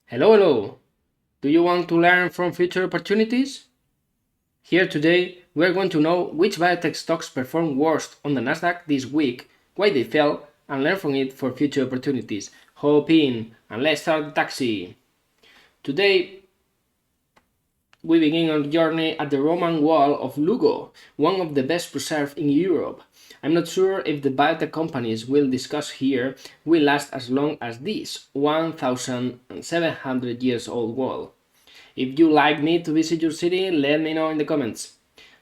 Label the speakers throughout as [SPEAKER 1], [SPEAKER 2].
[SPEAKER 1] Hello, hello! Do you want to learn from future opportunities? Here today, we're going to know which biotech stocks performed worst on the Nasdaq this week, why they fell, and learn from it for future opportunities. Hop in, and let's start the taxi! Today, we begin our journey at the Roman Wall of Lugo, one of the best preserved in Europe. I'm not sure if the biotech companies we'll discuss here will last as long as this 1,700 years old wall. If you like me to visit your city, let me know in the comments.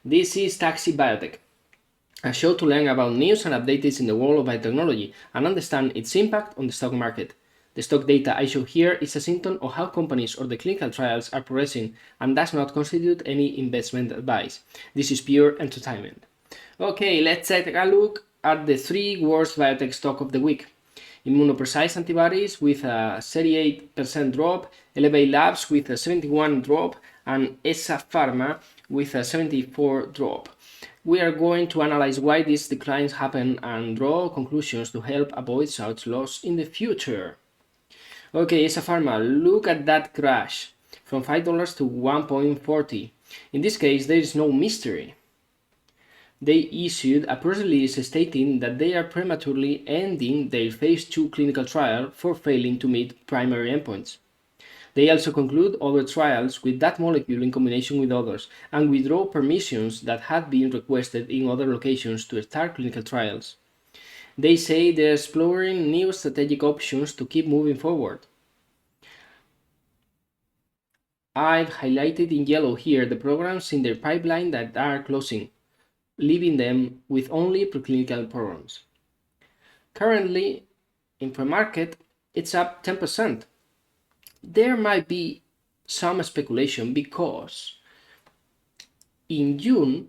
[SPEAKER 1] This is Taxi Biotech, a show to learn about news and updates in the world of biotechnology and understand its impact on the stock market. The stock data I show here is a symptom of how companies or the clinical trials are progressing and does not constitute any investment advice. This is pure entertainment. Okay, let's take a look at the 3 worst biotech stock of the week. Immunoprecise antibodies with a 38% drop, ELAB Labs with a 71 drop, and ESA Pharma with a 74 drop. We are going to analyze why these declines happen and draw conclusions to help avoid such loss in the future. Okay, ESA Pharma, look at that crash from $5 to 1.40. In this case, there is no mystery. They issued a press release stating that they are prematurely ending their phase 2 clinical trial for failing to meet primary endpoints. They also conclude other trials with that molecule in combination with others and withdraw permissions that had been requested in other locations to start clinical trials. They say they're exploring new strategic options to keep moving forward. I've highlighted in yellow here the programs in their pipeline that are closing, leaving them with only preclinical programs. Currently, in pre-market, it's up 10%. There might be some speculation because in June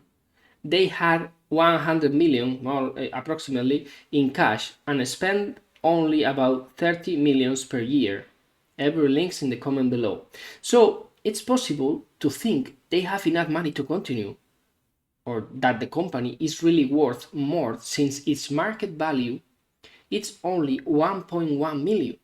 [SPEAKER 1] they had 100 million, more approximately, in cash and spent only about 30 millions per year. Every link's in the comment below. So it's possible to think they have enough money to continue, or that the company is really worth more since its market value is only 1.1 million.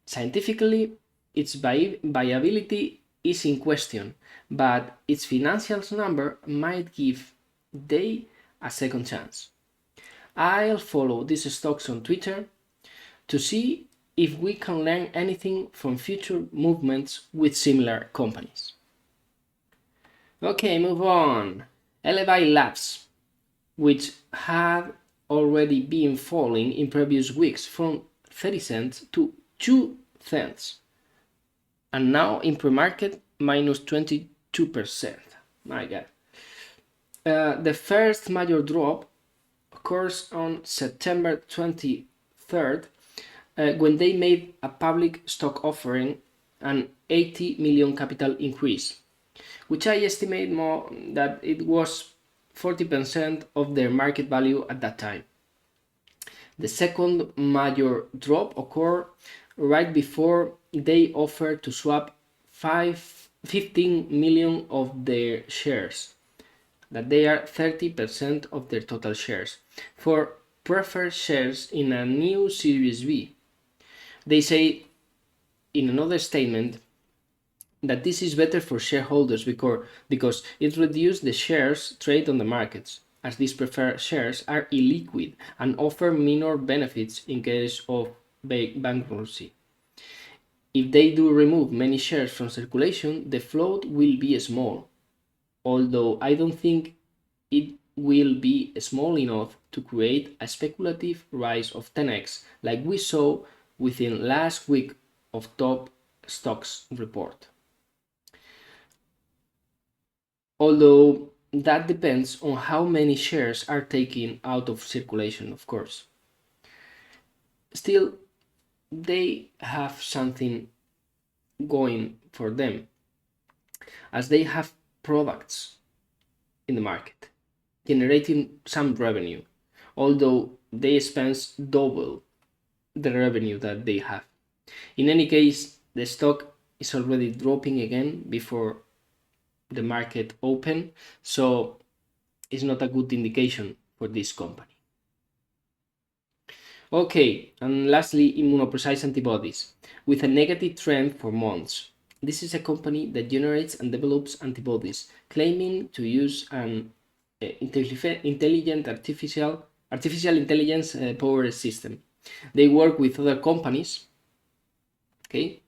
[SPEAKER 1] Scientifically, its viability is in question, but its financials number might give they a second chance. I'll follow these stocks on Twitter to see if we can learn anything from future movements with similar companies. Okay, move on. ELAB Labs, which had already been falling in previous weeks from 30 cents to 2 cents, and now in pre-market minus 22%. My god. The first major drop occurs on September 23rd when they made a public stock offering an 80 million capital increase, which I estimate more that it was 40% of their market value at that time. The second major drop occurred right before they offered to swap 15 million of their shares, that they are 30% of their total shares, for preferred shares in a new Series B. They say in another statement that this is better for shareholders because it reduces the shares trade on the markets, as these preferred shares are illiquid and offer minor benefits in case of bankruptcy. If they do remove many shares from circulation, the float will be small, although I don't think it will be small enough to create a speculative rise of 10x like we saw within last week of top stocks report. Although that depends on how many shares are taken out of circulation, of course. Still, they have something going for them, as they have products in the market generating some revenue, although they spend double the revenue that they have. In any case, the stock is already dropping again before the market open, so it's not a good indication for this company. Okay, and lastly, immunoprecise antibodies, with a negative trend for months. This is a company that generates and develops antibodies, claiming to use an intelligent artificial intelligence powered system. They work with other companies. Okay,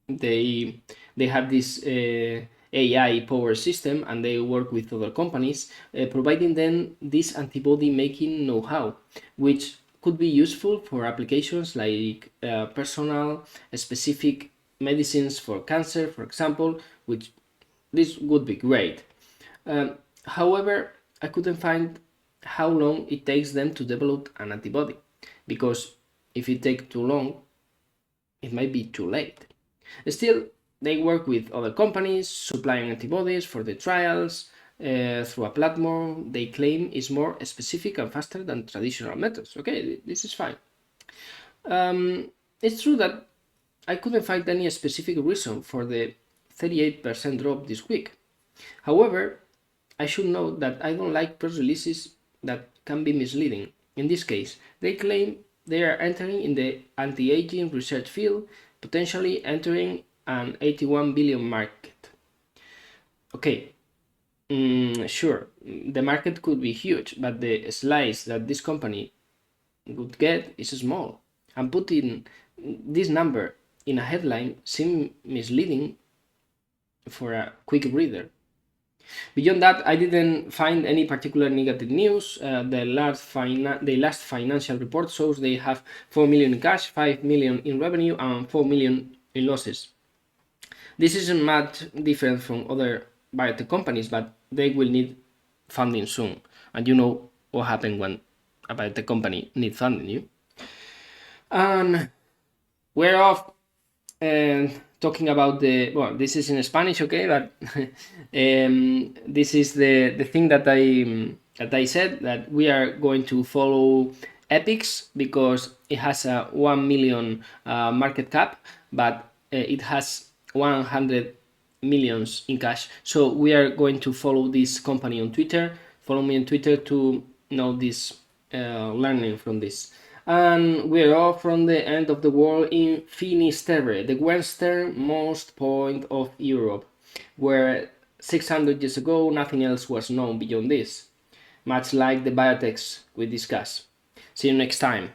[SPEAKER 1] they have this AI power system, and they work with other companies, providing them this antibody making know-how, which could be useful for applications like personal specific medicines for cancer, for example, which this would be great. However, I couldn't find how long it takes them to develop an antibody, because if it takes too long, it might be too late. Still, they work with other companies supplying antibodies for the trials through a platform they claim is more specific and faster than traditional methods. Okay, this is fine. It's true that I couldn't find any specific reason for the 38% drop this week. However, I should note that I don't like press releases that can be misleading. In this case, they claim they are entering in the anti-aging research field, potentially entering an 81 billion market. Okay, sure, the market could be huge, but the slice that this company would get is small. And putting this number in a headline seems misleading for a quick reader. Beyond that, I didn't find any particular negative news. The last financial report shows they have 4 million in cash, 5 million in revenue, and 4 million in losses. This isn't much different from other biotech companies, but they will need funding soon. And you know what happens when a biotech company needs funding, you. And we're off talking about this is in Spanish, okay, but this is the thing that I said, that we are going to follow EPIX because it has a 1 million market cap, but it has 100 millions in cash. So we are going to follow this company on Twitter. Follow me on Twitter to know this learning from this. And we're off from the end of the world in Finisterre, the westernmost point of Europe, where 600 years ago nothing else was known beyond this, much like the biotechs we discussed. See you next time.